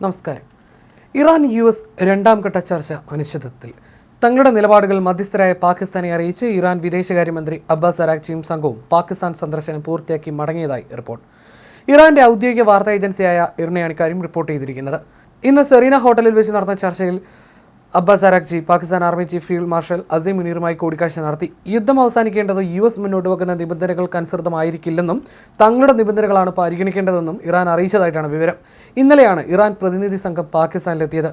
നമസ്കാരം. Iran US രണ്ടാം ഘട്ട ചർച്ച അനിശ്ചിതത്വത്തിൽ. തങ്ങളുടെ നിലപാടുകൾ മധ്യസ്ഥരായ പാകിസ്ഥാനെ അറിയിച്ച് ഇറാൻ വിദേശകാര്യമന്ത്രി അബ്ബാസ് അരാഗ്ചിയും സംഘവും പാകിസ്ഥാൻ സന്ദർശനം പൂർത്തിയാക്കി മടങ്ങിയതായി റിപ്പോർട്ട്. ഇറാന്റെ ഔദ്യോഗിക വാർത്താ ഏജൻസിയായ ഇർനയാണ് ഇക്കാര്യം റിപ്പോർട്ട് ചെയ്തിരിക്കുന്നത്. ഇന്ന് സെറീന ഹോട്ടലിൽ വെച്ച് നടന്ന ചർച്ചയിൽ Abbas Araghchi Pakistan army chief field marshal Asim മുനീറുമായി കൂടിക്കാഴ്ച നടത്തി. യുദ്ധം അവസാനിക്കേണ്ടത് US മുന്നോട്ട് വെക്കുന്ന നിബന്ധനകൾക്കനുസൃതമായിരിക്കില്ലെന്നും തങ്ങളുടെ നിബന്ധനകളാണ് പരിഗണിക്കേണ്ടതെന്നും ഇറാൻ അറിയിച്ചതായിട്ടാണ് വിവരം. ഇന്നലെയാണ് ഇറാൻ പ്രതിനിധി സംഘം പാകിസ്ഥാനിലെത്തിയത്.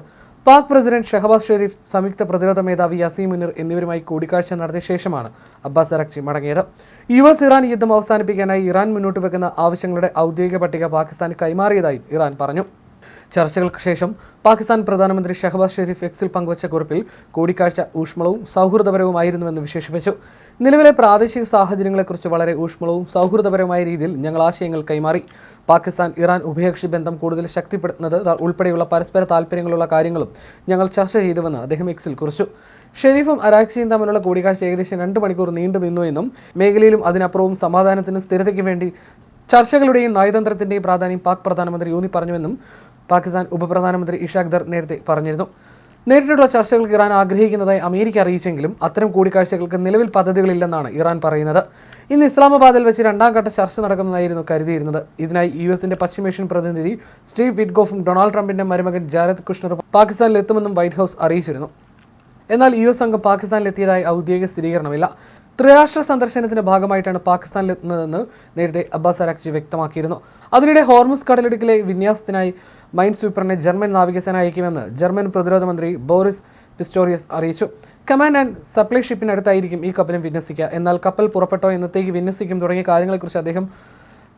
പാക് പ്രസിഡന്റ് ഷഹബാസ് ഷെരീഫ്, സംയുക്ത പ്രതിരോധ മേധാവി അസീം മുനീർ എന്നിവരുമായി കൂടിക്കാഴ്ച നടത്തിയ ശേഷമാണ് അബ്ബാസ് അരാഗ്ചി മടങ്ങിയത്. US ഇറാൻ യുദ്ധം അവസാനിപ്പിക്കാനായി ഇറാൻ മുന്നോട്ട് വെക്കുന്ന ആവശ്യങ്ങളുടെ ഔദ്യോഗിക പട്ടിക പാകിസ്ഥാന് കൈമാറിയതായും ഇറാൻ പറഞ്ഞു. ചർച്ചകൾക്ക് ശേഷം പാകിസ്ഥാൻ പ്രധാനമന്ത്രി ഷഹബാസ് ഷെരീഫ് എക്സിൽ പങ്കുവച്ച കുറിപ്പിൽ കൂടിക്കാഴ്ച ഊഷ്മളവും സൗഹൃദപരവുമായിരുന്നുവെന്ന് വിശേഷിപ്പിച്ചു. നിലവിലെ പ്രാദേശിക സാഹചര്യങ്ങളെക്കുറിച്ച് വളരെ ഊഷ്മളവും സൗഹൃദപരമായ രീതിയിൽ ഞങ്ങൾ ആശയങ്ങൾ കൈമാറി. പാകിസ്ഥാൻ ഇറാൻ ഉഭയകക്ഷി ബന്ധം കൂടുതൽ ശക്തിപ്പെടുത്തുന്നത് ഉൾപ്പെടെയുള്ള പരസ്പര താൽപ്പര്യങ്ങളുള്ള കാര്യങ്ങളും ഞങ്ങൾ ചർച്ച ചെയ്തുവെന്ന് അദ്ദേഹം എക്സിൽ കുറിച്ചു. ഷെരീഫും അരാഗ്ചിയും തമ്മിലുള്ള കൂടിക്കാഴ്ച ഏകദേശം 2 മണിക്കൂർ നീണ്ടു നിന്നു എന്നും മേഖലയിലും അതിനപ്പുറവും സമാധാനത്തിനും സ്ഥിരതയ്ക്കും വേണ്ടി ചർച്ചകളുടെയും നയതന്ത്രത്തിൻ്റെയും പ്രാധാന്യം പാക് പ്രധാനമന്ത്രി ഊന്നി പറഞ്ഞുവെന്നും പാകിസ്ഥാൻ ഉപപ്രധാനമന്ത്രി ഇഷാഖ് ദർ നേരത്തെ പറഞ്ഞിരുന്നു. നേരിട്ടുള്ള ചർച്ചകൾക്ക് ഇറാൻ ആഗ്രഹിക്കുന്നതായി അമേരിക്ക അറിയിച്ചെങ്കിലും അത്തരം കൂടിക്കാഴ്ചകൾക്ക് നിലവിൽ പദ്ധതികളില്ലെന്നാണ് ഇറാൻ പറയുന്നത്. ഇന്ന് ഇസ്ലാമാബാദിൽ വെച്ച് 2ാം ഘട്ട ചർച്ച നടക്കുമെന്നായിരുന്നു കരുതിയിരുന്നത്. ഇതിനായി US പശ്ചിമേഷ്യൻ പ്രതിനിധി സ്റ്റീവ് വിറ്റ്കോഫും ഡൊണാൾഡ് ട്രംപിന്റെ മരുമകൻ ജാരദ് കുഷ്ണറും പാകിസ്ഥാനിലെത്തുമെന്നും വൈറ്റ് ഹൗസ് അറിയിച്ചിരുന്നു. എന്നാൽ US സംഘം പാകിസ്ഥാനിലെത്തിയതായി ഔദ്യോഗിക സ്ഥിരീകരണമില്ല. ത്രിരാഷ്ട്ര സന്ദർശനത്തിന്റെ ഭാഗമായിട്ടാണ് പാകിസ്ഥാനിലെത്തുന്നതെന്ന് നേരത്തെ അബ്ബാസ് അരാഗ്ചി വ്യക്തമാക്കിയിരുന്നു. അതിനിടെ ഹോർമുസ് കടലിടുക്കിലെ വിന്യാസത്തിനായി മൈൻ സ്വീപ്പറിനെ ജർമ്മൻ നാവികസേന അയക്കുമെന്ന് ജർമ്മൻ പ്രതിരോധ മന്ത്രി ബോറിസ് പിസ്റ്റോറിയസ് അറിയിച്ചു. കമാൻഡ് ആൻഡ് സപ്ലൈ ഷിപ്പിനടുത്തായിരിക്കും ഈ കപ്പലും വിന്യസിക്കുക. എന്നാൽ കപ്പൽ പുറപ്പെട്ടോ എന്നത്തേക്ക് വിന്യസിക്കും തുടങ്ങിയ കാര്യങ്ങളെക്കുറിച്ച് അദ്ദേഹം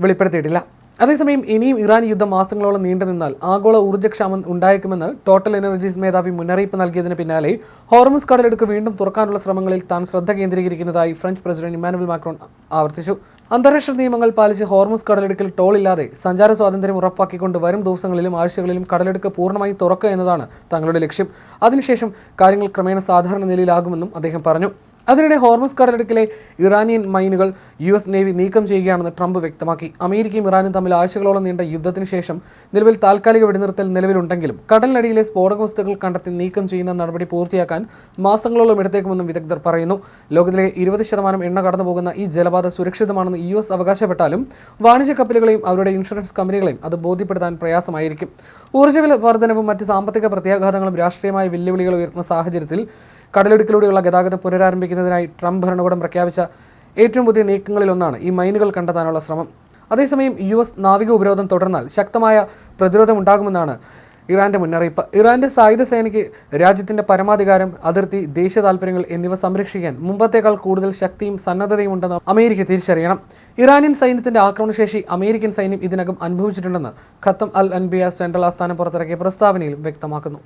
വെളിപ്പെടുത്തിയിട്ടില്ല. അതേസമയം ഇനിയും ഇറാൻ യുദ്ധം മാസങ്ങളോളം നീണ്ടു നിന്നാൽ ആഗോള ഊർജ്ജക്ഷാമം ഉണ്ടായേക്കുമെന്ന് ടോട്ടൽ എനർജീസ് മേധാവി മുന്നറിയിപ്പ് നൽകിയതിന് പിന്നാലെ ഹോർമുസ് കടലിടുക്ക് വീണ്ടും തുറക്കാനുള്ള ശ്രമങ്ങളിൽ താൻ ശ്രദ്ധ കേന്ദ്രീകരിക്കുന്നതായി ഫ്രഞ്ച് പ്രസിഡന്റ് ഇമ്മാനുവൽ മാക്രോൺ ആവർത്തിച്ചു. അന്താരാഷ്ട്ര നിയമങ്ങൾ പാലിച്ച് ഹോർമുസ് കടലിടുക്കിൽ ടോൾ ഇല്ലാതെ സഞ്ചാര സ്വാതന്ത്ര്യം ഉറപ്പാക്കിക്കൊണ്ട് വരും ദിവസങ്ങളിലും ആഴ്ചകളിലും കടലിടുക്ക് പൂർണ്ണമായി തുറക്കുക എന്നതാണ് തങ്ങളുടെ ലക്ഷ്യം. അതിനുശേഷം കാര്യങ്ങൾ ക്രമേണ സാധാരണ നിലയിലാകുമെന്നും അദ്ദേഹം പറഞ്ഞു. അതിനിടെ ഹോർമുസ് കടലിടുക്കിലെ ഇറാനിയൻ മൈനുകൾ US നേവി നീക്കം ചെയ്യുകയാണെന്ന് ട്രംപ് വ്യക്തമാക്കി. അമേരിക്കയും ഇറാനും തമ്മിൽ ആഴ്ചകളോളം നീണ്ട യുദ്ധത്തിന് ശേഷം നിലവിൽ താൽക്കാലിക വെടിനിർത്തൽ നിലവിലുണ്ടെങ്കിലും കടലിനടിയിലെ സ്ഫോടക വസ്തുക്കൾ കണ്ടെത്തി നീക്കം ചെയ്യുന്ന നടപടി പൂർത്തിയാക്കാൻ മാസങ്ങളോളം എടുത്തേക്കുമെന്നും വിദഗ്ധർ പറയുന്നു. ലോകത്തിലെ 20% എണ്ണ കടന്നുപോകുന്ന ഈ ജലപാത സുരക്ഷിതമാണെന്ന് US അവകാശപ്പെട്ടാലും വാണിജ്യ കപ്പലുകളെയും അവരുടെ ഇൻഷുറൻസ് കമ്പനികളെയും അത് ബോധ്യപ്പെടുത്താൻ പ്രയാസമായിരിക്കും. ഊർജ്ജ വർധനവും മറ്റ് സാമ്പത്തിക പ്രത്യാഘാതങ്ങളും രാഷ്ട്രീയമായ വെല്ലുവിളികൾ ഉയർന്ന സാഹചര്യത്തിൽ കടലിടുക്കിലൂടെയുള്ള ഗതാഗതം പുനരാരംഭിക്കുന്നതിനായി ട്രംപ് ഭരണകൂടം പ്രഖ്യാപിച്ച ഏറ്റവും പുതിയ നീക്കങ്ങളിലൊന്നാണ് ഈ മൈനുകൾ കണ്ടെത്താനുള്ള ശ്രമം. അതേസമയം US നാവിക ഉപരോധം തുടർന്നാൽ ശക്തമായ പ്രതിരോധമുണ്ടാകുമെന്നാണ് ഇറാന്റെ മുന്നറിയിപ്പ്. ഇറാന്റെ സായുധ സേനയ്ക്ക് രാജ്യത്തിന്റെ പരമാധികാരം, അതിർത്തി, ദേശീയ താൽപ്പര്യങ്ങൾ എന്നിവ സംരക്ഷിക്കാൻ മുമ്പത്തേക്കാൾ കൂടുതൽ ശക്തിയും സന്നദ്ധതയും ഉണ്ടെന്ന് അമേരിക്ക തിരിച്ചറിയണം. ഇറാനിയൻ സൈന്യത്തിന്റെ ആക്രമണശേഷി അമേരിക്കൻ സൈന്യം ഇതിനകം അനുഭവിച്ചിട്ടുണ്ടെന്ന് ഖത്തം അൽ അൻബിയ സെൻട്രൽ ആസ്ഥാനം പുറത്തിറക്കിയ പ്രസ്താവനയിലും വ്യക്തമാക്കുന്നു.